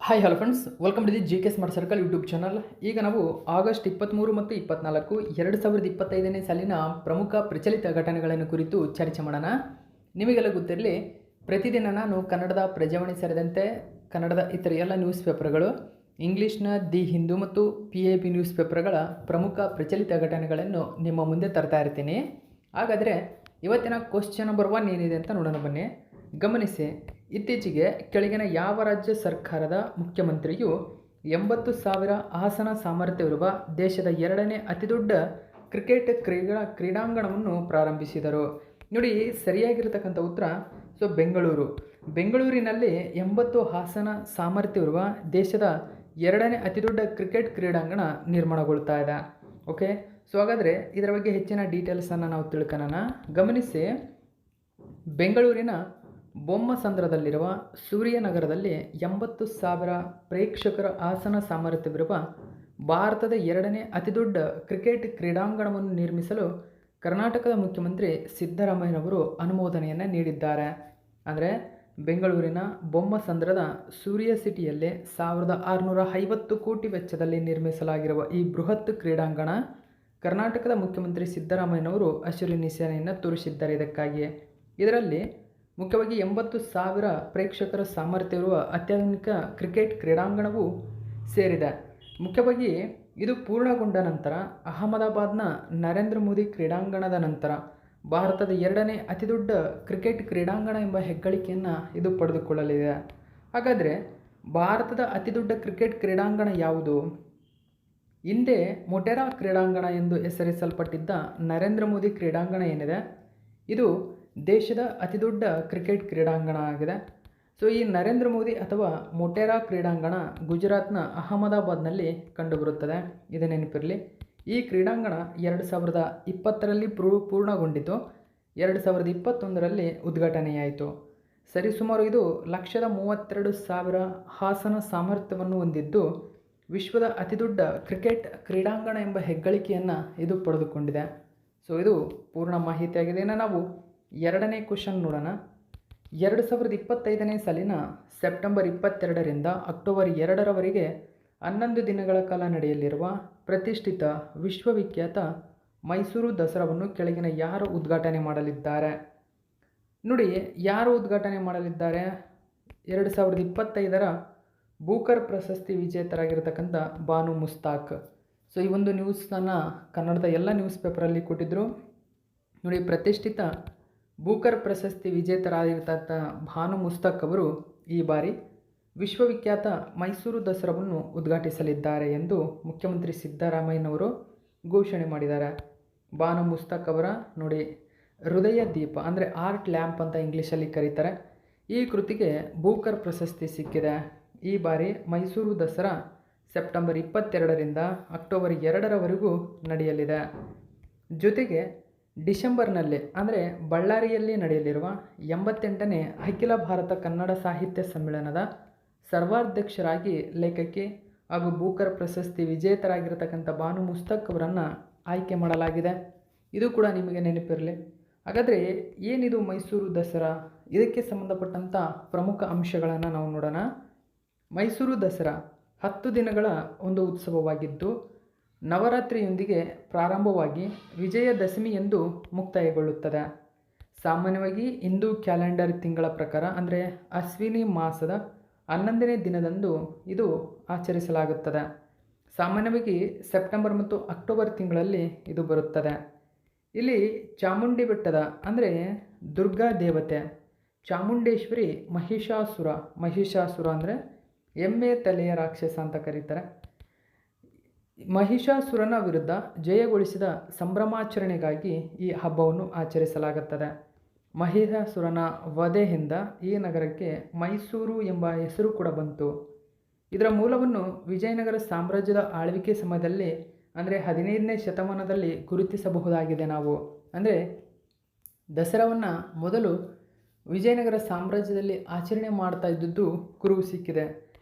Hi hello friends, welcome to the G K smart circle YouTube channel. ಈಗ ನಾವು August 23 ಮತ್ತು 24 2025ನೇ ಸಾಲಿನ ಪ್ರಮುಖ ಪ್ರಚಲಿತ ಘಟನೆಗಳನ್ನು ಕುರಿತು ಚರ್ಚೆ ಮಾಡೋಣ. ನಿಮಗೆಲ್ಲ ಗೊತ್ತಿರಲಿ, ಪ್ರತಿದಿನ ನಾನು ಕನ್ನಡದ ಪ್ರಜಾವಾಣಿ ಸೇರಿದಂತೆ ಕನ್ನಡದ ಇತರ ಎಲ್ಲ ನ್ಯೂಸ್ ಪೇಪರ್ಗಳು, ಇಂಗ್ಲೀಷ್ನ ದಿ ಹಿಂದೂ ಮತ್ತು PAB ನ್ಯೂಸ್ ಪೇಪರ್ಗಳ ಪ್ರಮುಖ ಪ್ರಚಲಿತ ಘಟನೆಗಳನ್ನು ನಿಮ್ಮ ಮುಂದೆ ತರ್ತಾ ಇರ್ತೀನಿ. ಹಾಗಾದರೆ ಇವತ್ತಿನ ಕ್ವಶ್ಚನ್ ನಂಬರ್ 1 ಏನಿದೆ ಅಂತ ನೋಡೋಣ ಬನ್ನಿ. ಗಮನಿಸಿ, ಇತ್ತೀಚೆಗೆ ಕೆಳಗಿನ ಯಾವ ರಾಜ್ಯ ಸರ್ಕಾರದ ಮುಖ್ಯಮಂತ್ರಿಯು 80,000 ಆಸನ ಸಾಮರ್ಥ್ಯವಿರುವ ದೇಶದ 2ನೇ ಅತಿದೊಡ್ಡ ಕ್ರಿಕೆಟ್ ಕ್ರೀಡಾಂಗಣವನ್ನು ಪ್ರಾರಂಭಿಸಿದರು? ನೋಡಿ, ಸರಿಯಾಗಿರ್ತಕ್ಕಂಥ ಉತ್ತರ ಬೆಂಗಳೂರಿನಲ್ಲಿ 80 ಆಸನ ಸಾಮರ್ಥ್ಯವಿರುವ ದೇಶದ 2ನೇ ಅತಿದೊಡ್ಡ ಕ್ರಿಕೆಟ್ ಕ್ರೀಡಾಂಗಣ ನಿರ್ಮಾಣಗೊಳ್ತಾ ಇದೆ. ಓಕೆ, ಹಾಗಾದರೆ ಇದರ ಬಗ್ಗೆ ಹೆಚ್ಚಿನ ಡೀಟೇಲ್ಸನ್ನು ನಾವು ತಿಳ್ಕೊಳ್ಳೋಣ. ಗಮನಿಸಿ, ಬೆಂಗಳೂರಿನ ಬೊಮ್ಮಸಂದ್ರದಲ್ಲಿರುವ ಸೂರ್ಯನಗರದಲ್ಲಿ 80,000 ಪ್ರೇಕ್ಷಕರ ಆಸನ ಸಾಮರ್ಥ್ಯವಿರುವ ಭಾರತದ 2ನೇ ಅತಿದೊಡ್ಡ ಕ್ರಿಕೆಟ್ ಕ್ರೀಡಾಂಗಣವನ್ನು ನಿರ್ಮಿಸಲು ಕರ್ನಾಟಕದ ಮುಖ್ಯಮಂತ್ರಿ ಸಿದ್ದರಾಮಯ್ಯನವರು ಅನುಮೋದನೆಯನ್ನು ನೀಡಿದ್ದಾರೆ. ಅಂದರೆ ಬೆಂಗಳೂರಿನ ಬೊಮ್ಮಸಂದ್ರದ ಸೂರ್ಯ ಸಿಟಿಯಲ್ಲಿ 1,650 ಕೋಟಿ ವೆಚ್ಚದಲ್ಲಿ ನಿರ್ಮಿಸಲಾಗಿರುವ ಈ ಬೃಹತ್ ಕ್ರೀಡಾಂಗಣ ಕರ್ನಾಟಕದ ಮುಖ್ಯಮಂತ್ರಿ ಸಿದ್ದರಾಮಯ್ಯನವರು ಹಸಿರು ನಿಶಾನೆಯನ್ನು ತೋರಿಸಿದ್ದಾರೆ. ಇದರಲ್ಲಿ ಮುಖ್ಯವಾಗಿ 80,000 ಪ್ರೇಕ್ಷಕರ ಸಾಮರ್ಥ್ಯವಿರುವ ಅತ್ಯಾಧುನಿಕ ಕ್ರಿಕೆಟ್ ಕ್ರೀಡಾಂಗಣವೂ ಸೇರಿದೆ. ಮುಖ್ಯವಾಗಿ ಇದು ಪೂರ್ಣಗೊಂಡ ನಂತರ ಅಹಮದಾಬಾದ್ನ ನರೇಂದ್ರ ಮೋದಿ ಕ್ರೀಡಾಂಗಣದ ನಂತರ ಭಾರತದ 2ನೇ ಅತಿದೊಡ್ಡ ಕ್ರಿಕೆಟ್ ಕ್ರೀಡಾಂಗಣ ಎಂಬ ಹೆಗ್ಗಳಿಕೆಯನ್ನು ಇದು ಪಡೆದುಕೊಳ್ಳಲಿದೆ. ಹಾಗಾದರೆ ಭಾರತದ ಅತಿದೊಡ್ಡ ಕ್ರಿಕೆಟ್ ಕ್ರೀಡಾಂಗಣ ಯಾವುದು? ಹಿಂದೆ ಮೊಟೆರಾ ಕ್ರೀಡಾಂಗಣ ಎಂದು ಹೆಸರಿಸಲ್ಪಟ್ಟಿದ್ದ ನರೇಂದ್ರ ಮೋದಿ ಕ್ರೀಡಾಂಗಣ ಏನಿದೆ, ಇದು ದೇಶದ ಅತಿದೊಡ್ಡ ಕ್ರಿಕೆಟ್ ಕ್ರೀಡಾಂಗಣ ಆಗಿದೆ. ಈ ನರೇಂದ್ರ ಮೋದಿ ಅಥವಾ ಮೊಟೆರಾ ಕ್ರೀಡಾಂಗಣ ಗುಜರಾತ್ನ ಅಹಮದಾಬಾದ್ನಲ್ಲಿ ಕಂಡುಬರುತ್ತದೆ. ಇದು ನೆನಪಿರಲಿ. ಈ ಕ್ರೀಡಾಂಗಣ 2020ರಲ್ಲಿ ಪೂರ್ಣಗೊಂಡಿತು. 2021ರಲ್ಲಿ ಉದ್ಘಾಟನೆಯಾಯಿತು. ಸರಿಸುಮಾರು ಇದು 132,000 ಆಸನ ಸಾಮರ್ಥ್ಯವನ್ನು ಹೊಂದಿದ್ದು ವಿಶ್ವದ ಅತಿದೊಡ್ಡ ಕ್ರಿಕೆಟ್ ಕ್ರೀಡಾಂಗಣ ಎಂಬ ಹೆಗ್ಗಳಿಕೆಯನ್ನು ಇದು ಪಡೆದುಕೊಂಡಿದೆ. ಇದು ಪೂರ್ಣ ಮಾಹಿತಿಯಾಗಿದೆ. ಇನ್ನು ನಾವು 2ನೇ ಕ್ವಶನ್ ನೋಡೋಣ. 2025ನೇ ಸಾಲಿನ ಸೆಪ್ಟೆಂಬರ್ 22ರಿಂದ ಅಕ್ಟೋಬರ್ 2ರವರೆಗೆ 11 ದಿನಗಳ ಕಾಲ ನಡೆಯಲಿರುವ ಪ್ರತಿಷ್ಠಿತ ವಿಶ್ವವಿಖ್ಯಾತ ಮೈಸೂರು ದಸರಾವನ್ನು ಕೆಳಗಿನ ಯಾರು ಉದ್ಘಾಟನೆ ಮಾಡಲಿದ್ದಾರೆ? ನೋಡಿ, ಯಾರು ಉದ್ಘಾಟನೆ ಮಾಡಲಿದ್ದಾರೆ? 2025ರ ಬೂಕರ್ ಪ್ರಶಸ್ತಿ ವಿಜೇತರಾಗಿರ್ತಕ್ಕಂಥ ಬಾನು ಮುಸ್ತಾಕ್. ಈ ಒಂದು ನ್ಯೂಸನ್ನು ಕನ್ನಡದ ಎಲ್ಲ ನ್ಯೂಸ್ ಪೇಪರಲ್ಲಿ ಕೊಟ್ಟಿದ್ದರು. ನೋಡಿ, ಪ್ರತಿಷ್ಠಿತ ಬೂಕರ್ ಪ್ರಶಸ್ತಿ ವಿಜೇತರಾಗಿರ್ತಕ್ಕಂಥ ಬಾನು ಮುಸ್ತಾಕ್ ಅವರು ಈ ಬಾರಿ ವಿಶ್ವವಿಖ್ಯಾತ ಮೈಸೂರು ದಸರಾವನ್ನು ಉದ್ಘಾಟಿಸಲಿದ್ದಾರೆ ಎಂದು ಮುಖ್ಯಮಂತ್ರಿ ಸಿದ್ದರಾಮಯ್ಯನವರು ಘೋಷಣೆ ಮಾಡಿದ್ದಾರೆ. ಬಾನು ಮುಸ್ತಾಕ್ ಅವರ ನೋಡಿ ಹೃದಯ ದೀಪ ಅಂದರೆ ಆರ್ಟ್ ಲ್ಯಾಂಪ್ ಅಂತ ಇಂಗ್ಲೀಷಲ್ಲಿ ಕರೀತಾರೆ. ಈ ಕೃತಿಗೆ ಬೂಕರ್ ಪ್ರಶಸ್ತಿ ಸಿಕ್ಕಿದೆ. ಈ ಬಾರಿ ಮೈಸೂರು ದಸರಾ ಸೆಪ್ಟೆಂಬರ್ 22ರಿಂದ ಅಕ್ಟೋಬರ್ 2ರವರೆಗೂ ನಡೆಯಲಿದೆ. ಜೊತೆಗೆ ಡಿಸೆಂಬರ್ನಲ್ಲಿ ಅಂದರೆ ಬಳ್ಳಾರಿಯಲ್ಲಿ ನಡೆಯಲಿರುವ 88ನೇ ಅಖಿಲ ಭಾರತ ಕನ್ನಡ ಸಾಹಿತ್ಯ ಸಮ್ಮೇಳನದ ಸರ್ವಾಧ್ಯಕ್ಷರಾಗಿ ಲೇಖಕಿ ಹಾಗೂ ಬೂಕರ್ ಪ್ರಶಸ್ತಿ ವಿಜೇತರಾಗಿರ್ತಕ್ಕಂಥ ಬಾನು ಮುಸ್ತಾಕ್ ಅವರನ್ನು ಆಯ್ಕೆ ಮಾಡಲಾಗಿದೆ. ಇದು ಕೂಡ ನಿಮಗೆ ನೆನಪಿರಲಿ. ಹಾಗಾದರೆ ಏನಿದು ಮೈಸೂರು ದಸರಾ? ಇದಕ್ಕೆ ಸಂಬಂಧಪಟ್ಟಂಥ ಪ್ರಮುಖ ಅಂಶಗಳನ್ನು ನಾವು ನೋಡೋಣ. ಮೈಸೂರು ದಸರಾ 10 ದಿನಗಳ ಒಂದು ಉತ್ಸವವಾಗಿದ್ದು ನವರಾತ್ರಿಯೊಂದಿಗೆ ಪ್ರಾರಂಭವಾಗಿ ವಿಜಯದಶಮಿ ಎಂದು ಮುಕ್ತಾಯಗೊಳ್ಳುತ್ತದೆ. ಸಾಮಾನ್ಯವಾಗಿ ಹಿಂದೂ ಕ್ಯಾಲೆಂಡರ್ ತಿಂಗಳ ಪ್ರಕಾರ ಅಂದರೆ ಅಶ್ವಿನಿ ಮಾಸದ 11ನೇ ದಿನದಂದು ಇದು ಆಚರಿಸಲಾಗುತ್ತದೆ. ಸಾಮಾನ್ಯವಾಗಿ ಸೆಪ್ಟೆಂಬರ್ ಮತ್ತು ಅಕ್ಟೋಬರ್ ತಿಂಗಳಲ್ಲಿ ಇದು ಬರುತ್ತದೆ. ಇಲ್ಲಿ ಚಾಮುಂಡಿ ಬೆಟ್ಟದ ಅಂದರೆ ದುರ್ಗಾ ದೇವತೆ ಚಾಮುಂಡೇಶ್ವರಿ ಮಹಿಷಾಸುರ ಅಂದರೆ ಎಮ್ಮೆ ತಲೆಯ ರಾಕ್ಷಸ ಅಂತ ಕರೀತಾರೆ. ಮಹಿಷಾಸುರನ ವಿರುದ್ಧ ಜಯಗೊಳಿಸಿದ ಸಂಭ್ರಮಾಚರಣೆಗಾಗಿ ಈ ಹಬ್ಬವನ್ನು ಆಚರಿಸಲಾಗುತ್ತದೆ. ಮಹಿಷಾಸುರನ ವಧೆಯಿಂದ ಈ ನಗರಕ್ಕೆ ಮೈಸೂರು ಎಂಬ ಹೆಸರು ಕೂಡ ಬಂತು. ಇದರ ಮೂಲವನ್ನು ವಿಜಯನಗರ ಸಾಮ್ರಾಜ್ಯದ ಆಳ್ವಿಕೆ ಸಮಯದಲ್ಲಿ ಅಂದರೆ 15ನೇ ಶತಮಾನದಲ್ಲಿ ಗುರುತಿಸಬಹುದಾಗಿದೆ. ನಾವು ಅಂದರೆ ದಸರಾವನ್ನು ಮೊದಲು ವಿಜಯನಗರ ಸಾಮ್ರಾಜ್ಯದಲ್ಲಿ ಆಚರಣೆ ಮಾಡ್ತಾ ಇದ್ದದ್ದು ಕುರುಹು ಸಿಕ್ಕಿದೆ.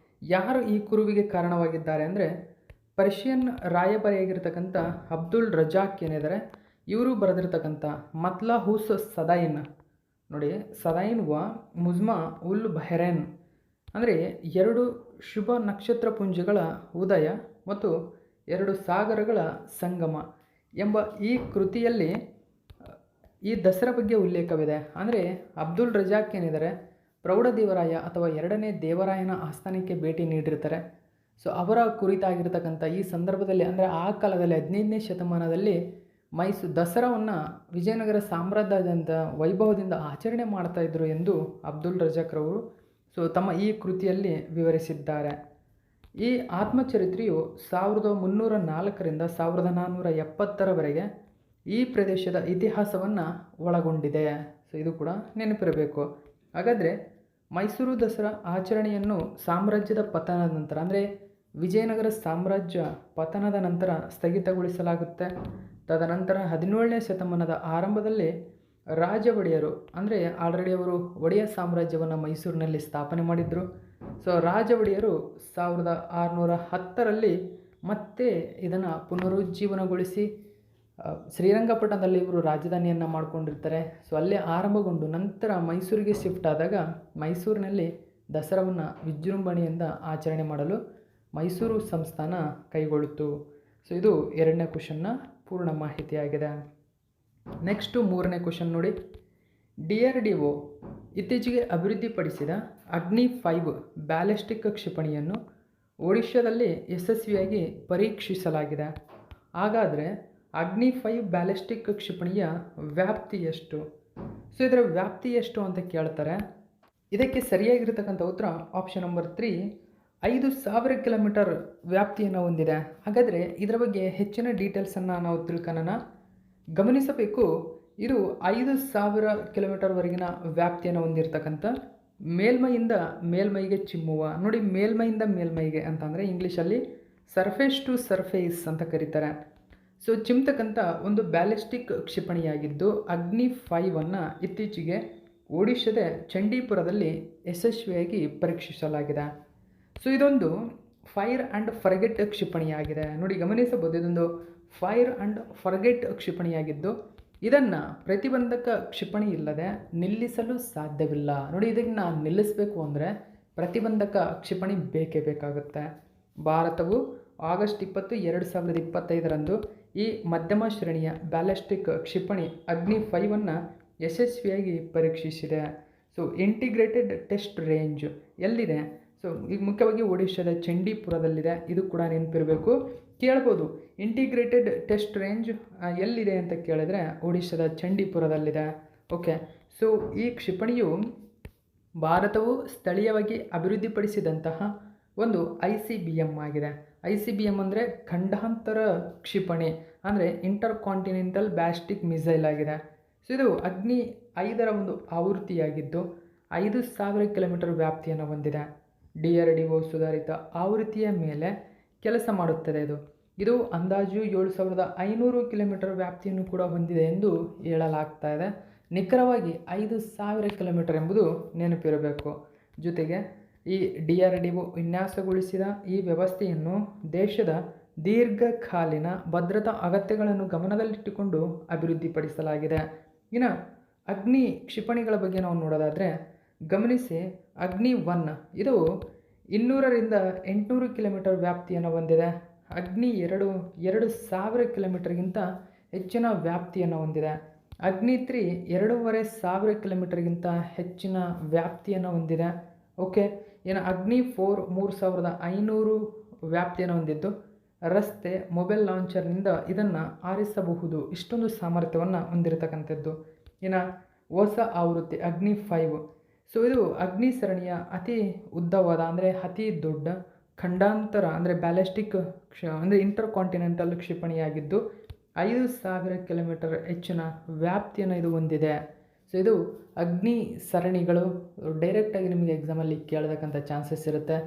ಯಾರು ಈ ಕುರುವಿಗೆ ಕಾರಣವಾಗಿದ್ದಾರೆ ಅಂದರೆ ಪರ್ಷಿಯನ್ ರಾಯಭಾರಿಯಾಗಿರ್ತಕ್ಕಂಥ ಅಬ್ದುಲ್ ರಜಾಕ್ ಏನಿದ್ದಾರೆ, ಇವರು ಬರೆದಿರ್ತಕ್ಕಂಥ ಮತ್ಲಾಹುಸ್ ಸದಾಯಿನ್ ನೋಡಿ, ಸದಾಯಿನ್ ವ ಮುಜ್ಮಾ ಉಲ್ ಬಹರೇನ್ ಅಂದರೆ 2 ಶುಭ ನಕ್ಷತ್ರಪುಂಜಗಳ ಉದಯ ಮತ್ತು 2 ಸಾಗರಗಳ ಸಂಗಮ ಎಂಬ ಈ ಕೃತಿಯಲ್ಲಿ ಈ ದಸರಾ ಬಗ್ಗೆ ಉಲ್ಲೇಖವಿದೆ. ಅಂದರೆ ಅಬ್ದುಲ್ ರಜಾಕ್ ಏನಿದ್ದಾರೆ ಪ್ರೌಢದೇವರಾಯ ಅಥವಾ 2ನೇ ದೇವರಾಯನ ಆಸ್ಥಾನಕ್ಕೆ ಭೇಟಿ ನೀಡಿರ್ತಾರೆ. ಸೊ ಅವರ ಕುರಿತಾಗಿರ್ತಕ್ಕಂಥ ಈ ಸಂದರ್ಭದಲ್ಲಿ ಅಂದರೆ ಆ ಕಾಲದಲ್ಲಿ 15ನೇ ಶತಮಾನದಲ್ಲಿ ದಸರಾವನ್ನು ವಿಜಯನಗರ ಸಾಮ್ರಾಜ್ಯದಂಥ ವೈಭವದಿಂದ ಆಚರಣೆ ಮಾಡ್ತಾಯಿದ್ರು ಎಂದು ಅಬ್ದುಲ್ ರಜಾಕ್ರವರು ತಮ್ಮ ಈ ಕೃತಿಯಲ್ಲಿ ವಿವರಿಸಿದ್ದಾರೆ. ಈ ಆತ್ಮಚರಿತ್ರೆಯು 1304ರಿಂದ 1470ರವರೆಗೆ ಈ ಪ್ರದೇಶದ ಇತಿಹಾಸವನ್ನು ಒಳಗೊಂಡಿದೆ. ಇದು ಕೂಡ ನೆನಪಿರಬೇಕು. ಹಾಗಾದರೆ ಮೈಸೂರು ದಸರಾ ಆಚರಣೆಯನ್ನು ಸಾಮ್ರಾಜ್ಯದ ಪತನದ ನಂತರ ಅಂದರೆ ವಿಜಯನಗರ ಸಾಮ್ರಾಜ್ಯ ಪತನದ ನಂತರ ಸ್ಥಗಿತಗೊಳಿಸಲಾಗುತ್ತೆ. ತದನಂತರ 17ನೇ ಶತಮಾನದ ಆರಂಭದಲ್ಲಿ ರಾಜ ಒಡೆಯರು ಅಂದರೆ ಆಲ್ರೆಡಿ ಅವರು ಒಡೆಯ ಸಾಮ್ರಾಜ್ಯವನ್ನು ಮೈಸೂರಿನಲ್ಲಿ ಸ್ಥಾಪನೆ ಮಾಡಿದರು. ರಾಜ ಒಡೆಯರು 1610ರಲ್ಲಿ ಮತ್ತೆ ಇದನ್ನು ಪುನರುಜ್ಜೀವನಗೊಳಿಸಿ ಶ್ರೀರಂಗಪಟ್ಟಣದಲ್ಲಿ ಇವರು ರಾಜಧಾನಿಯನ್ನು ಮಾಡಿಕೊಂಡಿರ್ತಾರೆ. ಅಲ್ಲೇ ಆರಂಭಗೊಂಡು ನಂತರ ಮೈಸೂರಿಗೆ ಶಿಫ್ಟ್ ಆದಾಗ ಮೈಸೂರಿನಲ್ಲಿ ದಸರಾವನ್ನು ವಿಜೃಂಭಣೆಯಿಂದ ಆಚರಣೆ ಮಾಡಲು ಮೈಸೂರು ಸಂಸ್ಥಾನ ಕೈಗೊಳ್ಳಿತು. ಇದು 2ನೇ ಕ್ವಶನ್ನ ಪೂರ್ಣ ಮಾಹಿತಿಯಾಗಿದೆ. ನೆಕ್ಸ್ಟು 3ನೇ ಕ್ವಶನ್ ನೋಡಿ. DRDO ಇತ್ತೀಚೆಗೆ ಅಭಿವೃದ್ಧಿಪಡಿಸಿದ ಅಗ್ನಿ 5 ಬ್ಯಾಲಿಸ್ಟಿಕ್ ಕ್ಷಿಪಣಿಯನ್ನು ಒಡಿಶಾದಲ್ಲಿ ಯಶಸ್ವಿಯಾಗಿ ಪರೀಕ್ಷಿಸಲಾಗಿದೆ. ಹಾಗಾದರೆ ಅಗ್ನಿ 5 ಬ್ಯಾಲಿಸ್ಟಿಕ್ ಕ್ಷಿಪಣಿಯ ವ್ಯಾಪ್ತಿ ಎಷ್ಟು? ಇದರ ವ್ಯಾಪ್ತಿ ಎಷ್ಟು ಅಂತ ಕೇಳ್ತಾರೆ. ಇದಕ್ಕೆ ಸರಿಯಾಗಿರ್ತಕ್ಕಂಥ ಉತ್ತರ ಆಪ್ಷನ್ ನಂಬರ್ 3 5000 ಕಿಲೋಮೀಟರ್ ವ್ಯಾಪ್ತಿಯನ್ನು ಹೊಂದಿದೆ. ಹಾಗಾದರೆ ಇದರ ಬಗ್ಗೆ ಹೆಚ್ಚಿನ ಡೀಟೇಲ್ಸನ್ನು ನಾವು ತಿಳ್ಕೊಳ್ಳೋಣ. ಗಮನಿಸಬೇಕು, ಇದು 5000 ಕಿಲೋಮೀಟರ್ವರೆಗಿನ ವ್ಯಾಪ್ತಿಯನ್ನು ಹೊಂದಿರತಕ್ಕಂಥ ಮೇಲ್ಮೈಯಿಂದ ಮೇಲ್ಮೈಗೆ ಚಿಮ್ಮುವ ನೋಡಿ, ಮೇಲ್ಮೈಯಿಂದ ಮೇಲ್ಮೈಗೆ ಅಂತಂದರೆ ಇಂಗ್ಲೀಷಲ್ಲಿ ಸರ್ಫೇಸ್ ಟು ಸರ್ಫೇಸ್ ಅಂತ ಕರೀತಾರೆ. ಚಿಮ್ತಕ್ಕಂಥ ಒಂದು ಬ್ಯಾಲಿಸ್ಟಿಕ್ ಕ್ಷಿಪಣಿಯಾಗಿದ್ದು ಅಗ್ನಿ 5 ಇತ್ತೀಚೆಗೆ ಒಡಿಶಾದ ಚಂಡೀಪುರದಲ್ಲಿ ಯಶಸ್ವಿಯಾಗಿ ಪರೀಕ್ಷಿಸಲಾಗಿದೆ. ಇದೊಂದು ಫೈರ್ ಆ್ಯಂಡ್ ಫರ್ಗೆಟ್ ಕ್ಷಿಪಣಿಯಾಗಿದೆ. ನೋಡಿ ಗಮನಿಸಬಹುದು, ಇದೊಂದು ಫೈರ್ ಆ್ಯಂಡ್ ಫರ್ಗೆಟ್ ಕ್ಷಿಪಣಿಯಾಗಿದ್ದು ಇದನ್ನು ಪ್ರತಿಬಂಧಕ ಕ್ಷಿಪಣಿ ಇಲ್ಲದೆ ನಿಲ್ಲಿಸಲು ಸಾಧ್ಯವಿಲ್ಲ. ನೋಡಿ, ಇದನ್ನು ನಿಲ್ಲಿಸಬೇಕು ಅಂದರೆ ಪ್ರತಿಬಂಧಕ ಕ್ಷಿಪಣಿ ಬೇಕೇ ಬೇಕಾಗುತ್ತೆ. ಭಾರತವು ಆಗಸ್ಟ್ 20, 2025ರಂದು ಈ ಮಧ್ಯಮ ಶ್ರೇಣಿಯ ಬ್ಯಾಲಿಸ್ಟಿಕ್ ಕ್ಷಿಪಣಿ ಅಗ್ನಿ 5 ಯಶಸ್ವಿಯಾಗಿ ಪರೀಕ್ಷಿಸಿದೆ. ಇಂಟಿಗ್ರೇಟೆಡ್ ಟೆಸ್ಟ್ ರೇಂಜ್ ಎಲ್ಲಿದೆ? ಈಗ ಮುಖ್ಯವಾಗಿ ಒಡಿಶಾದ ಚಂಡೀಪುರದಲ್ಲಿದೆ. ಇದು ಕೂಡ ನೆನಪಿರಬೇಕು. ಕೇಳ್ಬೋದು, ಇಂಟಿಗ್ರೇಟೆಡ್ ಟೆಸ್ಟ್ ರೇಂಜ್ ಎಲ್ಲಿದೆ ಅಂತ ಕೇಳಿದ್ರೆ ಒಡಿಶಾದ ಚಂಡೀಪುರದಲ್ಲಿದೆ. ಓಕೆ, ಈ ಕ್ಷಿಪಣಿಯು ಭಾರತವು ಸ್ಥಳೀಯವಾಗಿ ಅಭಿವೃದ್ಧಿಪಡಿಸಿದಂತಹ ಒಂದು ICBM ಆಗಿದೆ. ICBM ಅಂದರೆ ಖಂಡಾಂತರ ಕ್ಷಿಪಣಿ, ಅಂದರೆ ಇಂಟರ್ ಕಾಂಟಿನೆಂಟಲ್ ಬ್ಯಾಲಿಸ್ಟಿಕ್ ಮಿಸೈಲ್ ಆಗಿದೆ. ಇದು ಅಗ್ನಿ 5ರ ಒಂದು ಆವೃತ್ತಿಯಾಗಿದ್ದು 5000 ಕಿಲೋಮೀಟರ್ ವ್ಯಾಪ್ತಿಯನ್ನು ಹೊಂದಿದೆ. DRDO ಸುಧಾರಿತ ಆವೃತ್ತಿಯ ಮೇಲೆ ಕೆಲಸ ಮಾಡುತ್ತದೆ. ಇದು ಅಂದಾಜು 7500 ಕಿಲೋಮೀಟರ್ ವ್ಯಾಪ್ತಿಯನ್ನು ಕೂಡ ಹೊಂದಿದೆ ಎಂದು ಹೇಳಲಾಗ್ತಾ ಇದೆ. ನಿಖರವಾಗಿ 5000 ಕಿಲೋಮೀಟರ್ ಎಂಬುದು ನೆನಪಿರಬೇಕು. ಜೊತೆಗೆ ಈ DRDO ವಿನ್ಯಾಸಗೊಳಿಸಿದ ಈ ವ್ಯವಸ್ಥೆಯನ್ನು ದೇಶದ ದೀರ್ಘಕಾಲೀನ ಭದ್ರತಾ ಅಗತ್ಯಗಳನ್ನು ಗಮನದಲ್ಲಿಟ್ಟುಕೊಂಡು ಅಭಿವೃದ್ಧಿಪಡಿಸಲಾಗಿದೆ. ಇನ್ನು ಅಗ್ನಿ ಕ್ಷಿಪಣಿಗಳ ಬಗ್ಗೆ ನಾವು ನೋಡೋದಾದರೆ ಗಮನಿಸಿ, ಅಗ್ನಿ 1 ಇದು 200ರಿಂದ 800 ಕಿಲೋಮೀಟರ್ ವ್ಯಾಪ್ತಿಯನ್ನು ಹೊಂದಿದೆ. ಅಗ್ನಿ 2 2000 ಕಿಲೋಮೀಟರ್ಗಿಂತ ಹೆಚ್ಚಿನ ವ್ಯಾಪ್ತಿಯನ್ನು ಹೊಂದಿದೆ. ಅಗ್ನಿ 3 2500 ಕಿಲೋಮೀಟರ್ಗಿಂತ ಹೆಚ್ಚಿನ ವ್ಯಾಪ್ತಿಯನ್ನು ಹೊಂದಿದೆ. ಓಕೆ, ಇನ್ನು ಅಗ್ನಿ 4 3500 ವ್ಯಾಪ್ತಿಯನ್ನು ಹೊಂದಿದ್ದು ರಸ್ತೆ ಮೊಬೈಲ್ ಲಾಂಚರ್ನಿಂದ ಇದನ್ನು ಆರಿಸಬಹುದು. ಇಷ್ಟೊಂದು ಸಾಮರ್ಥ್ಯವನ್ನು ಹೊಂದಿರತಕ್ಕಂಥದ್ದು. ಇನ್ನು ಹೊಸ ಆವೃತ್ತಿ ಅಗ್ನಿ 5 ಇದು ಅಗ್ನಿ ಸರಣಿಯ ಅತಿ ಉದ್ದವಾದ ಅಂದರೆ ಅತಿ ದೊಡ್ಡ ಖಂಡಾಂತರ ಅಂದರೆ ಬ್ಯಾಲಿಸ್ಟಿಕ್ ಅಂದರೆ ಇಂಟರ್ ಕಾಂಟಿನೆಂಟಲ್ ಕ್ಷಿಪಣಿಯಾಗಿದ್ದು 5000 ಕಿಲೋಮೀಟರ್ ಹೆಚ್ಚಿನ ವ್ಯಾಪ್ತಿಯನ್ನು ಇದು ಹೊಂದಿದೆ. ಇದು ಅಗ್ನಿ ಸರಣಿಗಳು ಡೈರೆಕ್ಟಾಗಿ ನಿಮಗೆ ಎಕ್ಸಾಮಲ್ಲಿ ಕೇಳತಕ್ಕಂಥ ಚಾನ್ಸಸ್ ಇರುತ್ತೆ.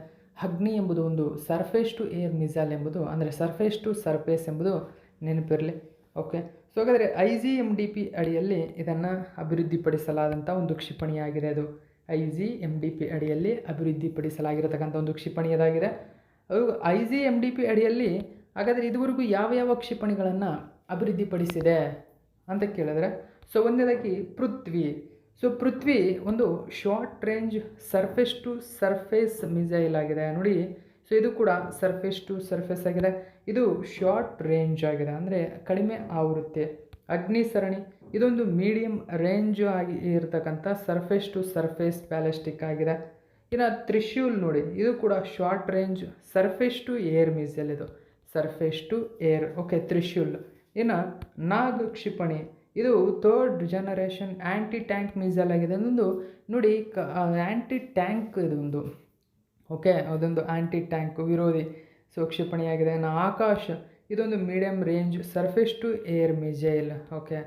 ಅಗ್ನಿ ಎಂಬುದು ಒಂದು ಸರ್ಫೇಸ್ ಟು ಏರ್ ಮಿಸೈಲ್ ಎಂಬುದು ಅಂದರೆ ಸರ್ಫೇಸ್ ಟು ಸರ್ಫೇಸ್ ಎಂಬುದು ನೆನಪಿರಲಿ. ಓಕೆ, ಹಾಗಾದರೆ IGMDP ಅಡಿಯಲ್ಲಿ ಇದನ್ನು ಅಭಿವೃದ್ಧಿಪಡಿಸಲಾದಂಥ ಒಂದು ಕ್ಷಿಪಣಿಯಾಗಿದೆ. ಅದು IGMDP ಅಡಿಯಲ್ಲಿ ಅಭಿವೃದ್ಧಿಪಡಿಸಲಾಗಿರತಕ್ಕಂಥ ಒಂದು ಕ್ಷಿಪಣಿಯದಾಗಿದೆ. ಅದು IGMDP ಅಡಿಯಲ್ಲಿ ಹಾಗಾದರೆ ಇದುವರೆಗೂ ಯಾವ ಕ್ಷಿಪಣಿಗಳನ್ನು ಅಭಿವೃದ್ಧಿಪಡಿಸಿದೆ ಅಂತ ಕೇಳಿದ್ರೆ ಒಂದನೇದಾಗಿ ಪೃಥ್ವಿ. ಸೊ ಪೃಥ್ವಿ ಒಂದು short range surface to surface missile ಆಗಿದೆ ನೋಡಿ. ಸೊ ಇದು ಕೂಡ ಸರ್ಫೇಸ್ ಟು ಸರ್ಫೇಸ್ ಆಗಿದೆ, ಇದು ಶಾರ್ಟ್ ರೇಂಜ್ ಆಗಿದೆ, ಅಂದರೆ ಕಡಿಮೆ ಆವೃತ್ತಿ. ಅಗ್ನಿ ಸರಣಿ ಇದೊಂದು ಮೀಡಿಯಂ ರೇಂಜ್ ಆಗಿ ಇರತಕ್ಕಂಥ ಸರ್ಫೇಸ್ ಟು ಸರ್ಫೇಸ್ ಬ್ಯಾಲಿಸ್ಟಿಕ್ ಆಗಿದೆ. ಇನ್ನು ತ್ರಿಶೂಲ್ ನೋಡಿ, ಇದು ಕೂಡ short range surface to air missile, ಇದು surface to air. Okay, Trishul. ಇನ್ನು ನಾಗ್ ಕ್ಷಿಪಣಿ ಇದು third generation anti tank missile ಆಗಿದೆ. ಅದೊಂದು ನೋಡಿ ಆ್ಯಂಟಿ ಟ್ಯಾಂಕ್ ಇದೊಂದು. ಓಕೆ, ಅದೊಂದು ಆ್ಯಂಟಿ ಟ್ಯಾಂಕ್ ವಿರೋಧಿ ಕ್ಷಿಪಣಿಯಾಗಿದೆ. ಇನ್ನು ಆಕಾಶ್ ಇದೊಂದು medium range surface to air missile. Okay,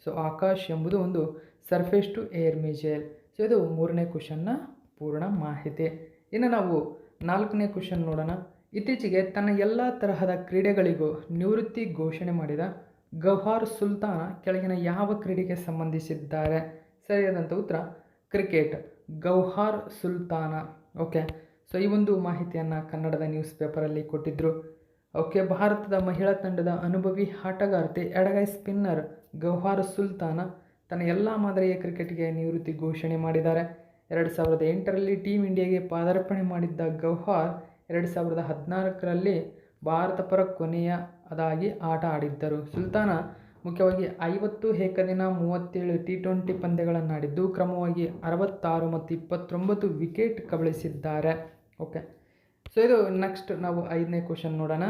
so Akash ಎಂಬುದು ಒಂದು surface to air missile. So ಇದು 3ನೇ ಕ್ವಶನ್ನ ಪೂರ್ಣ ಮಾಹಿತಿ. ಇನ್ನು ನಾವು 4ನೇ ಕ್ವಶನ್ ನೋಡೋಣ. ಇತ್ತೀಚೆಗೆ ತನ್ನ ಎಲ್ಲ ತರಹದ ಕ್ರೀಡೆಗಳಿಗೂ ನಿವೃತ್ತಿ ಘೋಷಣೆ ಮಾಡಿದ ಗೌಹರ್ ಸುಲ್ತಾನ ಕೆಳಗಿನ ಯಾವ ಕ್ರೀಡೆಗೆ ಸಂಬಂಧಿಸಿದ್ದಾರೆ? ಸರಿಯಾದಂಥ ಉತ್ತರ ಕ್ರಿಕೆಟ್, ಗೌಹರ್ ಸುಲ್ತಾನ. ಓಕೆ, ಸೊ ಈ ಒಂದು ಮಾಹಿತಿಯನ್ನು ಕನ್ನಡದ ನ್ಯೂಸ್ ಪೇಪರಲ್ಲಿ ಕೊಟ್ಟಿದ್ದರು. ಓಕೆ, ಭಾರತದ ಮಹಿಳಾ ತಂಡದ ಅನುಭವಿ ಆಟಗಾರ್ತಿ ಎಡಗೈ ಸ್ಪಿನ್ನರ್ ಗೌಹರ್ ಸುಲ್ತಾನ ತನ್ನ ಎಲ್ಲ ಮಾದರಿಯ ಕ್ರಿಕೆಟ್ಗೆ ನಿವೃತ್ತಿ ಘೋಷಣೆ ಮಾಡಿದ್ದಾರೆ. 2008ರಲ್ಲಿ ಟೀಮ್ ಇಂಡಿಯಾಗೆ ಪಾದಾರ್ಪಣೆ ಮಾಡಿದ್ದ ಗೌಹರ್ 2014ರಲ್ಲಿ ಭಾರತ ಪರ ಕೊನೆಯದಾಗಿ ಆಟ ಆಡಿದ್ದರು. ಸುಲ್ತಾನ ಮುಖ್ಯವಾಗಿ 50 ಏಕದಿನ 37 T20 ಪಂದ್ಯಗಳನ್ನಾಡಿದ್ದು ಕ್ರಮವಾಗಿ 66 ಮತ್ತು 29 ವಿಕೆಟ್ ಕಬಳಿಸಿದ್ದಾರೆ. ಓಕೆ, ಸೊ ಇದು ನೆಕ್ಸ್ಟ್ ನಾವು 5ನೇ ಕ್ವಶನ್ ನೋಡೋಣ.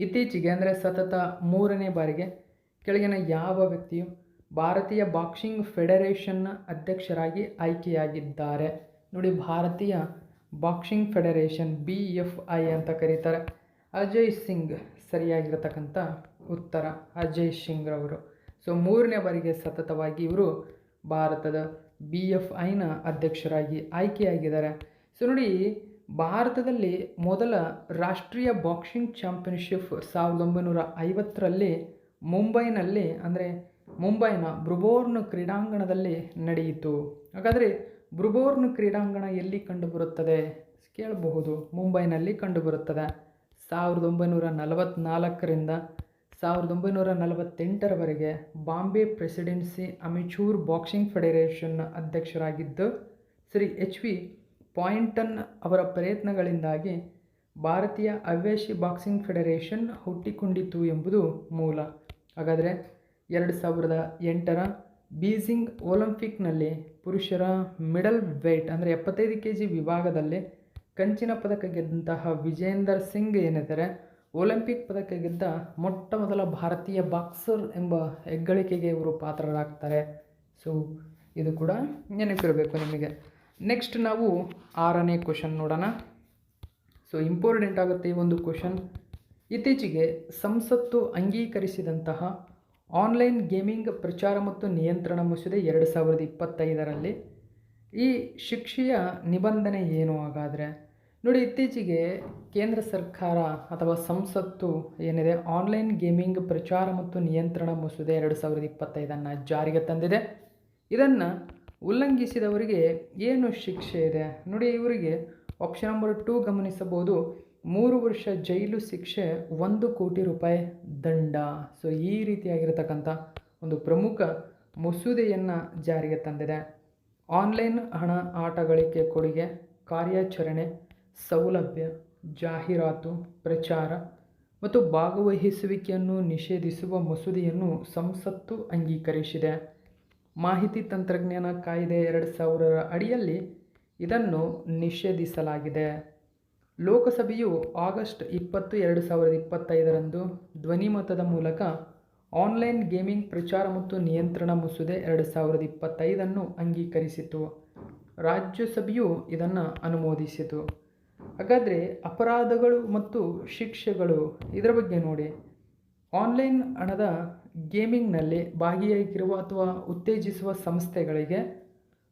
ಇತ್ತೀಚೆಗೆ ಅಂದರೆ ಸತತ 3ನೇ ಬಾರಿಗೆ ಕೆಳಗಿನ ಯಾವ ವ್ಯಕ್ತಿಯು ಭಾರತೀಯ ಬಾಕ್ಸಿಂಗ್ ಫೆಡರೇಷನ್ನ ಅಧ್ಯಕ್ಷರಾಗಿ ಆಯ್ಕೆಯಾಗಿದ್ದಾರೆ? ನೋಡಿ, ಭಾರತೀಯ ಬಾಕ್ಸಿಂಗ್ ಫೆಡರೇಷನ್ BFI ಅಂತ ಕರೀತಾರೆ. ಅಜಯ್ ಸಿಂಗ್ ಸರಿಯಾಗಿರತಕ್ಕಂಥ ಉತ್ತರ, ಅಜಯ್ ಸಿಂಗ್ ರವರು. ಸೊ 3ನೇ ಬಾರಿಗೆ ಸತತವಾಗಿ ಇವರು ಭಾರತದ BFIನ ಅಧ್ಯಕ್ಷರಾಗಿ ಆಯ್ಕೆಯಾಗಿದ್ದಾರೆ. ಸೊ ನೋಡಿ, ಭಾರತದಲ್ಲಿ ಮೊದಲ ರಾಷ್ಟ್ರೀಯ ಬಾಕ್ಸಿಂಗ್ ಚಾಂಪಿಯನ್ಶಿಪ್ 1950ರಲ್ಲಿ ಮುಂಬೈನಲ್ಲಿ, ಅಂದರೆ ಮುಂಬೈನ ಬ್ರುಬೋರ್ನ್ ಕ್ರೀಡಾಂಗಣದಲ್ಲಿ ನಡೆಯಿತು. ಹಾಗಾದರೆ ಬ್ರುಬೋರ್ನ್ ಕ್ರೀಡಾಂಗಣ ಎಲ್ಲಿ ಕಂಡುಬರುತ್ತದೆ ಕೇಳಬಹುದು? ಮುಂಬೈನಲ್ಲಿ ಕಂಡುಬರುತ್ತದೆ. 1944ರಿಂದ 1948ರವರೆಗೆ ಬಾಂಬೆ ಪ್ರೆಸಿಡೆನ್ಸಿ ಅಮೆಚೂರ್ ಬಾಕ್ಸಿಂಗ್ ಫೆಡರೇಷನ್ನ ಅಧ್ಯಕ್ಷರಾಗಿದ್ದು ಶ್ರೀ HV ಪಾಯಿಂಟನ್ ಅವರ ಪ್ರಯತ್ನಗಳಿಂದಾಗಿ ಭಾರತೀಯ ಹವ್ಯಾಸಿ ಬಾಕ್ಸಿಂಗ್ ಫೆಡರೇಷನ್ ಹುಟ್ಟಿಕೊಂಡಿತು ಎಂಬುದು ಮೂಲ. ಹಾಗಾದರೆ 2008ರ ಬೀಜಿಂಗ್ ಒಲಿಂಪಿಕ್ನಲ್ಲಿ ಪುರುಷರ ಮಿಡಲ್ ವೇಟ್ ಅಂದರೆ 75 kg ವಿಭಾಗದಲ್ಲಿ ಕಂಚಿನ ಪದಕ ಗೆದ್ದಂತಹ ವಿಜೇಂದರ್ ಸಿಂಗ್ ಏನಿದ್ದಾರೆ ಒಲಿಂಪಿಕ್ ಪದಕ ಗೆದ್ದ ಮೊಟ್ಟ ಮೊದಲ ಭಾರತೀಯ ಬಾಕ್ಸರ್ ಎಂಬ ಹೆಗ್ಗಳಿಕೆಗೆ ಇವರು ಪಾತ್ರರಾಗ್ತಾರೆ. ಸೊ ಇದು ಕೂಡ ನೆನಪಿರಬೇಕು ನಿಮಗೆ. ನೆಕ್ಸ್ಟ್ ನಾವು 6ನೇ ಕ್ವಶನ್ ನೋಡೋಣ. ಸೊ ಇಂಪಾರ್ಟೆಂಟ್ ಆಗುತ್ತೆ ಈ ಒಂದು ಕ್ವಶನ್. ಇತ್ತೀಚೆಗೆ ಸಂಸತ್ತು ಅಂಗೀಕರಿಸಿದಂತಹ ಆನ್ಲೈನ್ ಗೇಮಿಂಗ್ ಪ್ರಚಾರ ಮತ್ತು ನಿಯಂತ್ರಣ ಮಸೂದೆ 2025ರಲ್ಲಿ ಈ ಶಿಕ್ಷೆಯ ನಿಬಂಧನೆ ಏನು? ಹಾಗಾದರೆ ನೋಡಿ, ಇತ್ತೀಚೆಗೆ ಕೇಂದ್ರ ಸರ್ಕಾರ ಅಥವಾ ಸಂಸತ್ತು ಏನಿದೆ ಆನ್ಲೈನ್ ಗೇಮಿಂಗ್ ಪ್ರಚಾರ ಮತ್ತು ನಿಯಂತ್ರಣ ಮಸೂದೆ 2025 ಜಾರಿಗೆ ತಂದಿದೆ. ಇದನ್ನು ಉಲ್ಲಂಘಿಸಿದವರಿಗೆ ಏನು ಶಿಕ್ಷೆ ಇದೆ ನೋಡಿ? ಇವರಿಗೆ ಆಪ್ಷನ್ ನಂಬರ್ 2 ಗಮನಿಸಬಹುದು, 3 ವರ್ಷ ಜೈಲು ಶಿಕ್ಷೆ, 1 ಕೋಟಿ ರೂಪಾಯಿ ದಂಡ. ಸೊ ಈ ರೀತಿಯಾಗಿರತಕ್ಕಂಥ ಒಂದು ಪ್ರಮುಖ ಮಸೂದೆಯನ್ನು ಜಾರಿಗೆ ತಂದಿದೆ. ಆನ್ಲೈನ್ ಹಣ ಆಟ ಗಳಿಕೆ ಕೊಡುಗೆ, ಕಾರ್ಯಾಚರಣೆ, ಸೌಲಭ್ಯ, ಜಾಹೀರಾತು, ಪ್ರಚಾರ ಮತ್ತು ಭಾಗವಹಿಸುವಿಕೆಯನ್ನು ನಿಷೇಧಿಸುವ ಮಸೂದೆಯನ್ನು ಸಂಸತ್ತು ಅಂಗೀಕರಿಸಿದೆ. ಮಾಹಿತಿ ತಂತ್ರಜ್ಞಾನ ಕಾಯ್ದೆ 2000ರ ಅಡಿಯಲ್ಲಿ ಇದನ್ನು ನಿಷೇಧಿಸಲಾಗಿದೆ. ಲೋಕಸಭೆಯು ಆಗಸ್ಟ್ 20, 2025ರಂದು ಧ್ವನಿಮತದ ಮೂಲಕ ಆನ್ಲೈನ್ ಗೇಮಿಂಗ್ ಪ್ರಚಾರ ಮತ್ತು ನಿಯಂತ್ರಣ ಮಸೂದೆ 2025 ಅಂಗೀಕರಿಸಿತು. ರಾಜ್ಯಸಭೆಯು ಇದನ್ನು ಅನುಮೋದಿಸಿತು. ಹಾಗಾದರೆ ಅಪರಾಧಗಳು ಮತ್ತು ಶಿಕ್ಷೆಗಳು ಇದರ ಬಗ್ಗೆ ನೋಡಿ. ಆನ್ಲೈನ್ ಹಣದ ಗೇಮಿಂಗ್ನಲ್ಲಿ ಭಾಗಿಯಾಗಿರುವ ಅಥವಾ ಉತ್ತೇಜಿಸುವ ಸಂಸ್ಥೆಗಳಿಗೆ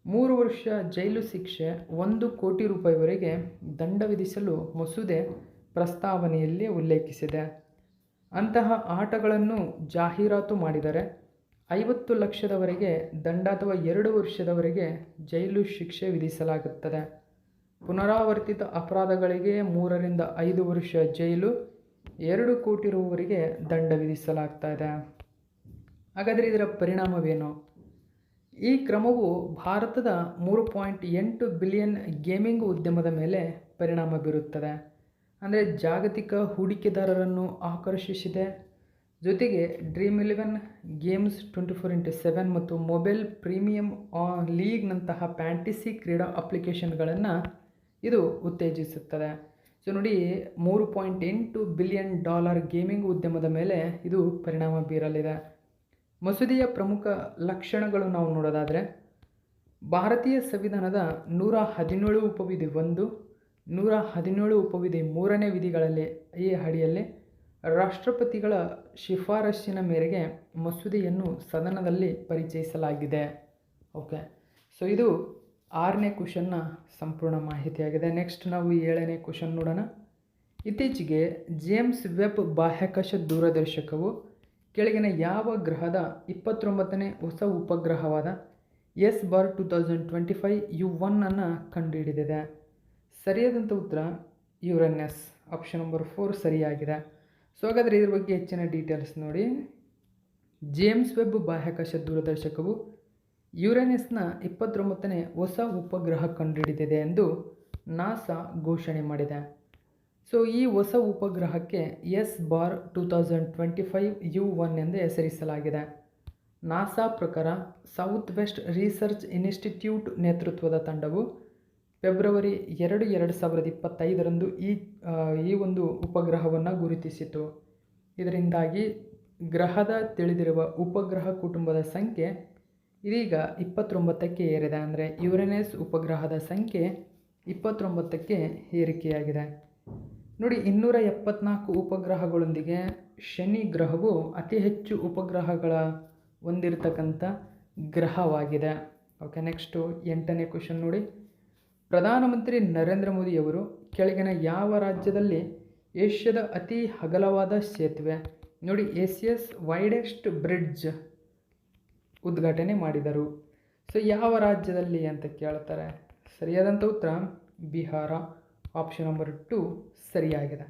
3 ವರ್ಷ ಜೈಲು ಶಿಕ್ಷೆ, 1 ಕೋಟಿ ರೂಪಾಯಿವರೆಗೆ ದಂಡ ವಿಧಿಸಲು ಮಸೂದೆ ಪ್ರಸ್ತಾವನೆಯಲ್ಲಿ ಉಲ್ಲೇಖಿಸಿದೆ. ಅಂತಹ ಆಟಗಳನ್ನು ಜಾಹೀರಾತು ಮಾಡಿದರೆ 50 ಲಕ್ಷದವರೆಗೆ ದಂಡ ಅಥವಾ 2 ವರ್ಷದವರೆಗೆ ಜೈಲು ಶಿಕ್ಷೆ ವಿಧಿಸಲಾಗುತ್ತದೆ. ಪುನರಾವರ್ತಿತ ಅಪರಾಧಗಳಿಗೆ 3 ರಿಂದ 5 ವರ್ಷ ಜೈಲು, 2 ಕೋಟಿ ರೂವರೆಗೆ ದಂಡ ವಿಧಿಸಲಾಗ್ತಾ ಇದೆ. ಹಾಗಾದರೆ ಇದರ ಪರಿಣಾಮವೇನು? ಈ ಕ್ರಮವು ಭಾರತದ 3.8 ಬಿಲಿಯನ್ ಗೇಮಿಂಗ್ ಉದ್ಯಮದ ಮೇಲೆ ಪರಿಣಾಮ ಬೀರುತ್ತದೆ. ಅಂದರೆ ಜಾಗತಿಕ ಹೂಡಿಕೆದಾರರನ್ನು ಆಕರ್ಷಿಸಿದೆ. ಜೊತೆಗೆ ಡ್ರೀಮ್11 ಗೇಮ್ಸ್ 24x7 ಮತ್ತು ಮೊಬೈಲ್ ಪ್ರೀಮಿಯಂ ಲೀಗ್ನಂತಹ ಫ್ಯಾಂಟಸಿ ಕ್ರೀಡಾ ಅಪ್ಲಿಕೇಶನ್ಗಳನ್ನು ಇದು ಉತ್ತೇಜಿಸುತ್ತದೆ. ಸೊ ನೋಡಿ, $3.8 ಬಿಲಿಯನ್ ಗೇಮಿಂಗ್ ಉದ್ಯಮದ ಮೇಲೆ ಇದು ಪರಿಣಾಮ ಬೀರಲಿದೆ. ಮಸೂದೆಯ ಪ್ರಮುಖ ಲಕ್ಷಣಗಳು ನಾವು ನೋಡೋದಾದರೆ, ಭಾರತೀಯ ಸಂವಿಧಾನದ 117 ಉಪವಿಧಿ 1, 117 ಉಪವಿಧಿ 3ನೇ ವಿಧಿಗಳಲ್ಲಿ ಈ ಅಡಿಯಲ್ಲಿ ರಾಷ್ಟ್ರಪತಿಗಳ ಶಿಫಾರಸ್ಸಿನ ಮೇರೆಗೆ ಮಸೂದೆಯನ್ನು ಸದನದಲ್ಲಿ ಪರಿಚಯಿಸಲಾಗಿದೆ. ಓಕೆ, ಸೊ ಇದು 6ನೇ ಕ್ವಶನ್ನ ಸಂಪೂರ್ಣ ಮಾಹಿತಿಯಾಗಿದೆ. ನೆಕ್ಸ್ಟ್ ನಾವು 7ನೇ ಕ್ವಶನ್ ನೋಡೋಣ. ಇತ್ತೀಚೆಗೆ ಜೇಮ್ಸ್ ವೆಬ್ ಬಾಹ್ಯಾಕಾಶ ದೂರದರ್ಶಕವು ಕೆಳಗಿನ ಯಾವ ಗ್ರಹದ 29ನೇ ಹೊಸ ಉಪಗ್ರಹವಾದ S/2025 ಅನ್ನು ಕಂಡುಹಿಡಿದಿದೆ? ಸರಿಯಾದಂಥ ಉತ್ತರ ಯುರೇನಸ್. ಆಪ್ಷನ್ ನಂಬರ್ 4 ಸರಿಯಾಗಿದೆ. ಸೊ ಹಾಗಾದರೆ ಇದ್ರ ಬಗ್ಗೆ ಹೆಚ್ಚಿನ ಡೀಟೇಲ್ಸ್ ನೋಡಿ. ಜೇಮ್ಸ್ ವೆಬ್ ಬಾಹ್ಯಾಕಾಶ ದೂರದರ್ಶಕವು ಯುರೇನಸ್ನ 29ನೇ ಹೊಸ ಉಪಗ್ರಹ ಕಂಡುಹಿಡಿದಿದೆ ಎಂದು ನಾಸಾ ಘೋಷಣೆ ಮಾಡಿದೆ. ಸೊ ಈ ಹೊಸ ಉಪಗ್ರಹಕ್ಕೆ S/2025 ಎಂದು ಹೆಸರಿಸಲಾಗಿದೆ. ನಾಸಾ ಪ್ರಕಾರ ಸೌತ್ ವೆಸ್ಟ್ ರಿಸರ್ಚ್ ಇನ್ಸ್ಟಿಟ್ಯೂಟ್ ನೇತೃತ್ವದ ತಂಡವು ಫೆಬ್ರವರಿ 2, 2025 ಈ ಒಂದು ಉಪಗ್ರಹವನ್ನು ಗುರುತಿಸಿತು. ಇದರಿಂದಾಗಿ ಗ್ರಹದ ತಿಳಿದಿರುವ ಉಪಗ್ರಹ ಕುಟುಂಬದ ಸಂಖ್ಯೆ ಇದೀಗ 29ಕ್ಕೆ ಏರಿದೆ. ಅಂದರೆ ಯುರೇನಸ್ ಉಪಗ್ರಹದ ಸಂಖ್ಯೆ 29ಕ್ಕೆ ಏರಿಕೆಯಾಗಿದೆ. ನೋಡಿ, 274 ಉಪಗ್ರಹಗಳೊಂದಿಗೆ ಶನಿ ಗ್ರಹವು ಅತಿ ಹೆಚ್ಚು ಉಪಗ್ರಹಗಳ ಹೊಂದಿರತಕ್ಕಂಥ ಗ್ರಹವಾಗಿದೆ. ಓಕೆ, ನೆಕ್ಸ್ಟು 8ನೇ ಕ್ವಶನ್ ನೋಡಿ. ಪ್ರಧಾನಮಂತ್ರಿ ನರೇಂದ್ರ ಮೋದಿಯವರು ಕೆಳಗಿನ ಯಾವ ರಾಜ್ಯದಲ್ಲಿ ಏಷ್ಯಾದ ಅತಿ ಅಗಲವಾದ ಸೇತುವೆ ನೋಡಿ ಏಷ್ಯಾಸ್ ವೈಡೆಸ್ಟ್ ಬ್ರಿಡ್ಜ್ ಉದ್ಘಾಟನೆ ಮಾಡಿದರು? ಸೊ ಯಾವ ರಾಜ್ಯದಲ್ಲಿ ಅಂತ ಕೇಳ್ತಾರೆ. ಸರಿಯಾದಂಥ ಉತ್ತರ ಬಿಹಾರ. ಆಪ್ಷನ್ ನಂಬರ್ 2 ಸರಿಯಾಗಿದೆ.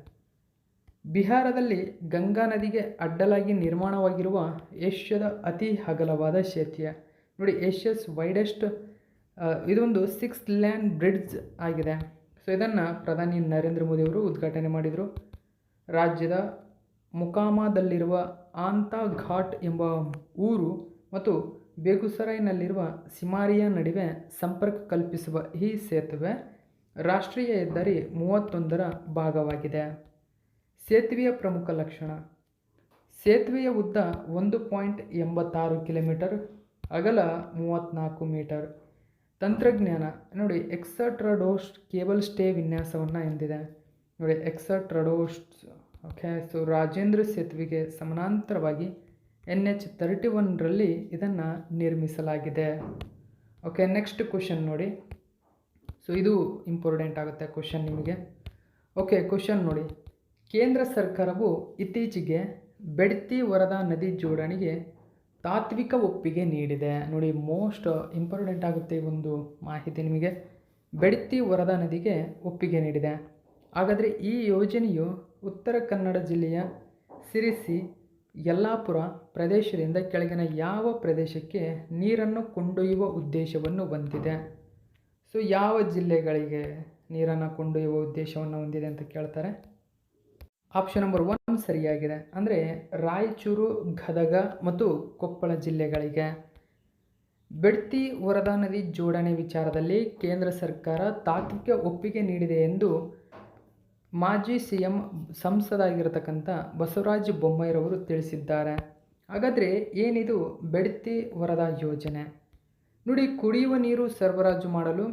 ಬಿಹಾರದಲ್ಲಿ ಗಂಗಾ ನದಿಗೆ ಅಡ್ಡಲಾಗಿ ನಿರ್ಮಾಣವಾಗಿರುವ ಏಷ್ಯಾದ ಅತಿ ಅಗಲವಾದ ಸೇತುವೆ ನೋಡಿ ಏಷ್ಯಾಸ್ ವೈಡೆಸ್ಟ್. ಇದೊಂದು 6 ಲೇನ್ ಬ್ರಿಡ್ಜ್ ಆಗಿದೆ. ಸೊ ಇದನ್ನು ಪ್ರಧಾನಿ ನರೇಂದ್ರ ಮೋದಿಯವರು ಉದ್ಘಾಟನೆ ಮಾಡಿದರು. ರಾಜ್ಯದ ಮುಕಾಮಾದಲ್ಲಿರುವ ಆಂತಾ ಘಾಟ್ ಎಂಬ ಊರು ಮತ್ತು ಬೇಗುಸರಾಯ್ನಲ್ಲಿರುವ ಸಿಮಾರಿಯಾ ನಡುವೆ ಸಂಪರ್ಕ ಕಲ್ಪಿಸುವ ಈ ಸೇತುವೆ ರಾಷ್ಟ್ರೀಯ ಹೆದ್ದಾರಿ 31ರ ಭಾಗವಾಗಿದೆ. ಸೇತುವೆಯ ಪ್ರಮುಖ ಲಕ್ಷಣ: ಸೇತುವೆಯ ಉದ್ದ 1.86 ಕಿಲೋಮೀಟರ್, ಅಗಲ 34 ಮೀಟರ್. ತಂತ್ರಜ್ಞಾನ ನೋಡಿ ಎಕ್ಸಟ್ರಾಡೋಸ್ಟ್ ಕೇಬಲ್ ಸ್ಟೇ ವಿನ್ಯಾಸವನ್ನು ಹೊಂದಿದೆ. ನೋಡಿ ಎಕ್ಸಟ್ರಾಡೋಸ್ಟ್. ಓಕೆ, ಸೊ ರಾಜೇಂದ್ರ ಸೇತುವೆಗೆ ಸಮಾನಾಂತರವಾಗಿ NH-31ರಲ್ಲಿ ಇದನ್ನು ನಿರ್ಮಿಸಲಾಗಿದೆ. ಓಕೆ, ನೆಕ್ಸ್ಟ್ ಕ್ವಶನ್ ನೋಡಿ. ಸೊ ಇದು ಇಂಪಾರ್ಟೆಂಟ್ ಆಗುತ್ತೆ ಕ್ವಶನ್ ನಿಮಗೆ. ಓಕೆ, ಕ್ವಶನ್ ನೋಡಿ. ಕೇಂದ್ರ ಸರ್ಕಾರವು ಇತ್ತೀಚೆಗೆ ಬೆಡ್ತಿ ವರದಾ ನದಿ ಜೋಡಣೆಗೆ ತಾತ್ವಿಕ ಒಪ್ಪಿಗೆ ನೀಡಿದೆ. ನೋಡಿ ಮೋಸ್ಟ್ ಇಂಪಾರ್ಟೆಂಟ್ ಆಗುತ್ತೆ ಈ ಒಂದು ಮಾಹಿತಿ ನಿಮಗೆ. ಬೆಡ್ತಿ ವರದಾ ನದಿಗೆ ಒಪ್ಪಿಗೆ ನೀಡಿದೆ. ಹಾಗಾದರೆ ಈ ಯೋಜನೆಯು ಉತ್ತರ ಕನ್ನಡ ಜಿಲ್ಲೆಯ ಸಿರಿಸಿ, ಯಲ್ಲಾಪುರ ಪ್ರದೇಶದಿಂದ ಕೆಳಗಿನ ಯಾವ ಪ್ರದೇಶಕ್ಕೆ ನೀರನ್ನು ಕೊಂಡೊಯ್ಯುವ ಉದ್ದೇಶವನ್ನು ಹೊಂದಿದೆ? ಸೊ ಯಾವ ಜಿಲ್ಲೆಗಳಿಗೆ ನೀರನ್ನು ಕೊಂಡೊಯ್ಯುವ ಉದ್ದೇಶವನ್ನು ಹೊಂದಿದೆ ಅಂತ ಕೇಳ್ತಾರೆ. ಆಪ್ಷನ್ ನಂಬರ್ 1 ಸರಿಯಾಗಿದೆ. ಅಂದರೆ ರಾಯಚೂರು, ಗದಗ ಮತ್ತು ಕೊಪ್ಪಳ ಜಿಲ್ಲೆಗಳಿಗೆ. ಬೆಡ್ತಿ ವರದಾ ನದಿ ಜೋಡಣೆ ವಿಚಾರದಲ್ಲಿ ಕೇಂದ್ರ ಸರ್ಕಾರ ತಾತ್ವಿಕ ಒಪ್ಪಿಗೆ ನೀಡಿದೆ ಎಂದು ಮಾಜಿ CM ಸಂಸದಾಗಿರತಕ್ಕಂಥ ಬಸವರಾಜ ಬೊಮ್ಮಾಯಿರವರು ತಿಳಿಸಿದ್ದಾರೆ. ಹಾಗಾದರೆ ಏನಿದು ಬೆಡ್ತಿ ವರದಾ ಯೋಜನೆ? ನೋಡಿ, ಕುಡಿಯುವ ನೀರು ಸರಬರಾಜು ಮಾಡಲು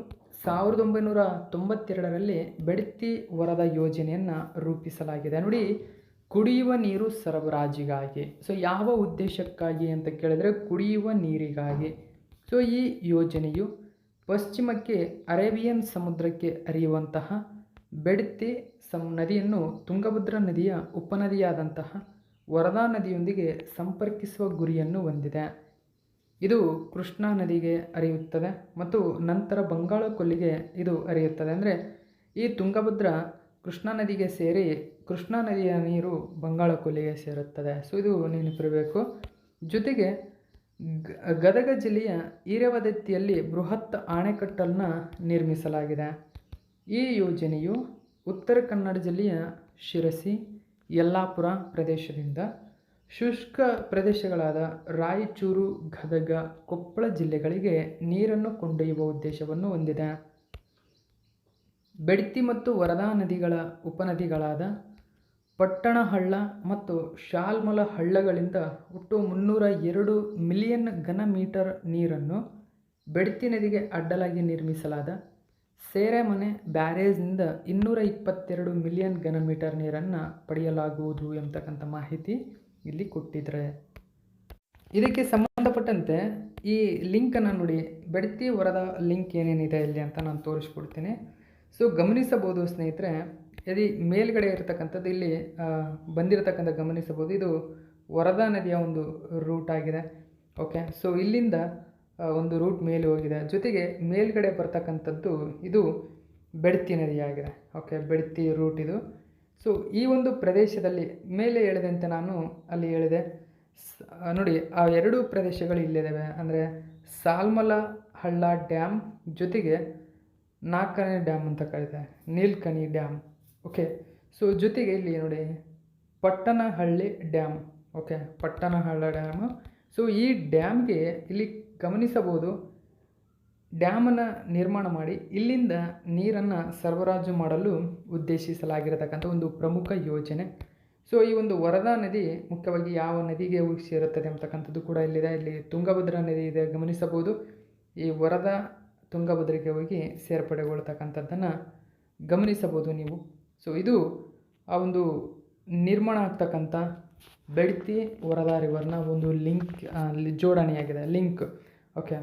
1992ರಲ್ಲಿ ಬೆಡ್ತಿ ವರದಾ ಯೋಜನೆಯನ್ನು ರೂಪಿಸಲಾಗಿದೆ. ನೋಡಿ, ಕುಡಿಯುವ ನೀರು ಸರಬರಾಜಿಗಾಗಿ. ಸೊ ಯಾವ ಉದ್ದೇಶಕ್ಕಾಗಿ ಅಂತ ಕೇಳಿದರೆ ಕುಡಿಯುವ ನೀರಿಗಾಗಿ. ಸೊ ಈ ಯೋಜನೆಯು ಪಶ್ಚಿಮಕ್ಕೆ ಅರೇಬಿಯನ್ ಸಮುದ್ರಕ್ಕೆ ಹರಿಯುವಂತಹ ಬೆಡ್ತಿ ನದಿಯನ್ನು ತುಂಗಭದ್ರಾ ನದಿಯ ಉಪನದಿಯಾದಂತಹ ವರದಾ ನದಿಯೊಂದಿಗೆ ಸಂಪರ್ಕಿಸುವ ಗುರಿಯನ್ನು ಹೊಂದಿದೆ. ಇದು ಕೃಷ್ಣಾ ನದಿಗೆ ಹರಿಯುತ್ತದೆ ಮತ್ತು ನಂತರ ಬಂಗಾಳ ಕೊಲ್ಲಿಗೆ ಇದು ಹರಿಯುತ್ತದೆ. ಅಂದರೆ ಈ ತುಂಗಭದ್ರಾ ಕೃಷ್ಣಾ ನದಿಗೆ ಸೇರಿ ಕೃಷ್ಣಾ ನದಿಯ ನೀರು ಬಂಗಾಳ ಕೊಲ್ಲಿಗೆ ಸೇರುತ್ತದೆ. ಸೊ ಇದು ನೆನಪಿರಬೇಕು. ಜೊತೆಗೆ ಗದಗ ಜಿಲ್ಲೆಯ ಹಿರೇವದತ್ತಿಯಲ್ಲಿ ಬೃಹತ್ ಅಣೆಕಟ್ಟನ್ನು ನಿರ್ಮಿಸಲಾಗಿದೆ. ಈ ಯೋಜನೆಯು ಉತ್ತರ ಕನ್ನಡ ಜಿಲ್ಲೆಯ ಶಿರಸಿ, ಯಲ್ಲಾಪುರ ಪ್ರದೇಶದಿಂದ ಶುಷ್ಕ ಪ್ರದೇಶಗಳಾದ ರಾಯಚೂರು, ಗದಗ, ಕೊಪ್ಪಳ ಜಿಲ್ಲೆಗಳಿಗೆ ನೀರನ್ನು ಕೊಂಡೊಯ್ಯುವ ಉದ್ದೇಶವನ್ನು ಹೊಂದಿದೆ. ಬೆಡ್ತಿ ಮತ್ತು ವರದಾ ನದಿಗಳ ಉಪನದಿಗಳಾದ ಪಟ್ಟಣಹಳ್ಳ ಮತ್ತು ಶಾಲ್ಮಲ ಹಳ್ಳಗಳಿಂದ ಒಟ್ಟು 302 ಮಿಲಿಯನ್ ಘನ ಮೀಟರ್ ನೀರನ್ನು ಬೆಡ್ತಿ ನದಿಗೆ ಅಡ್ಡಲಾಗಿ ನಿರ್ಮಿಸಲಾದ ಸೇರೆಮನೆ ಬ್ಯಾರೇಜ್ನಿಂದ 222 ಮಿಲಿಯನ್ ಘನ ಮೀಟರ್ ನೀರನ್ನು ಪಡೆಯಲಾಗುವುದು ಎಂಬತಕ್ಕಂಥ ಮಾಹಿತಿ ಇಲ್ಲಿ ಕೊಟ್ಟಿದ್ದಾರೆ. ಇದಕ್ಕೆ ಸಂಬಂಧಪಟ್ಟಂತೆ ಈ ಲಿಂಕನ್ನು ನೋಡಿ, ಬೆಡ್ತಿ ವರದಾ ಲಿಂಕ್ ಏನೇನಿದೆ ಇಲ್ಲಿ ಅಂತ ನಾನು ತೋರಿಸ್ಕೊಡ್ತೀನಿ. ಸೊ ಗಮನಿಸಬಹುದು ಸ್ನೇಹಿತರೆ, ಇದು ಮೇಲ್ಗಡೆ ಇರತಕ್ಕಂಥದ್ದು ಇಲ್ಲಿ ಬಂದಿರತಕ್ಕಂಥ ಗಮನಿಸಬಹುದು. ಇದು ವರದಾ ನದಿಯ ಒಂದು ರೂಟ್ ಆಗಿದೆ. ಓಕೆ, ಸೊ ಇಲ್ಲಿಂದ ಒಂದು ರೂಟ್ ಮೇಲೆ ಹೋಗಿದೆ. ಜೊತೆಗೆ ಮೇಲ್ಗಡೆ ಬರ್ತಕ್ಕಂಥದ್ದು ಇದು ಬೆಡ್ತಿ ನದಿಯಾಗಿದೆ. ಓಕೆ, ಬೆಡ್ತಿ ರೂಟ್ ಇದು. ಸೊ ಈ ಒಂದು ಪ್ರದೇಶದಲ್ಲಿ ಮೇಲೆ ಹೇಳಿದಂತೆ ನಾನು ಅಲ್ಲಿ ಹೇಳಿದೆ ನೋಡಿ, ಆ ಎರಡೂ ಪ್ರದೇಶಗಳು ಇಲ್ಲಿದ್ದಾವೆ. ಅಂದರೆ ಸಾಲ್ಮಲ ಹಳ್ಳ ಡ್ಯಾಮ್ ಜೊತೆಗೆ 4ನೇ ಡ್ಯಾಮ್ ಅಂತ ಕರೀತಾರೆ, ನೀಲ್ಕಣಿ ಡ್ಯಾಮ್. ಓಕೆ, ಸೊ ಜೊತೆಗೆ ಇಲ್ಲಿ ನೋಡಿ Pattanahalli dam. Okay, Pattanahalla dam. So ಈ ಡ್ಯಾಮ್ಗೆ ಇಲ್ಲಿ ಗಮನಿಸಬಹುದು, ಡ್ಯಾಮನ್ನು ನಿರ್ಮಾಣ ಮಾಡಿ ಇಲ್ಲಿಂದ ನೀರನ್ನು ಸರಬರಾಜು ಮಾಡಲು ಉದ್ದೇಶಿಸಲಾಗಿರತಕ್ಕಂಥ ಒಂದು ಪ್ರಮುಖ ಯೋಜನೆ. ಸೊ ಈ ಒಂದು ವರದಾ ನದಿ ಮುಖ್ಯವಾಗಿ ಯಾವ ನದಿಗೆ ಹೋಗಿ ಸೇರುತ್ತದೆ ಅಂತಕ್ಕಂಥದ್ದು ಕೂಡ ಇಲ್ಲಿದೆ. ಇಲ್ಲಿ ತುಂಗಭದ್ರಾ ನದಿ ಇದೆ, ಗಮನಿಸಬಹುದು. ಈ ವರದಾ ತುಂಗಭದ್ರೆಗೆ ಹೋಗಿ ಸೇರ್ಪಡೆಗೊಳ್ತಕ್ಕಂಥದ್ದನ್ನು ಗಮನಿಸಬಹುದು ನೀವು. ಸೊ ಇದು ಆ ಒಂದು ನಿರ್ಮಾಣ ಆಗ್ತಕ್ಕಂಥ ಬೆಡ್ತಿ ವರದಾ ರಿವರ್ನ ಒಂದು ಲಿಂಕ್ ಜೋಡಣೆಯಾಗಿದೆ, ಲಿಂಕ್. ಓಕೆ,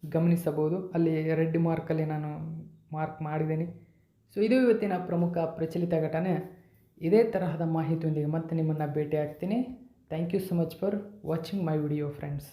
ಗಮನಿಸಬಹುದು, ಅಲ್ಲಿ ರೆಡ್ ಮಾರ್ಕಲ್ಲಿ ನಾನು ಮಾರ್ಕ್ ಮಾಡಿದ್ದೀನಿ. ಸೊ ಇದು ಇವತ್ತಿನ ಪ್ರಮುಖ ಪ್ರಚಲಿತ ಘಟನೆ. ಇದೇ ತರಹದ ಮಾಹಿತಿಯೊಂದಿಗೆ ಮತ್ತೆ ನಿಮ್ಮನ್ನು ಭೇಟಿ ಆಗ್ತೀನಿ. Thank you so much for watching my video friends.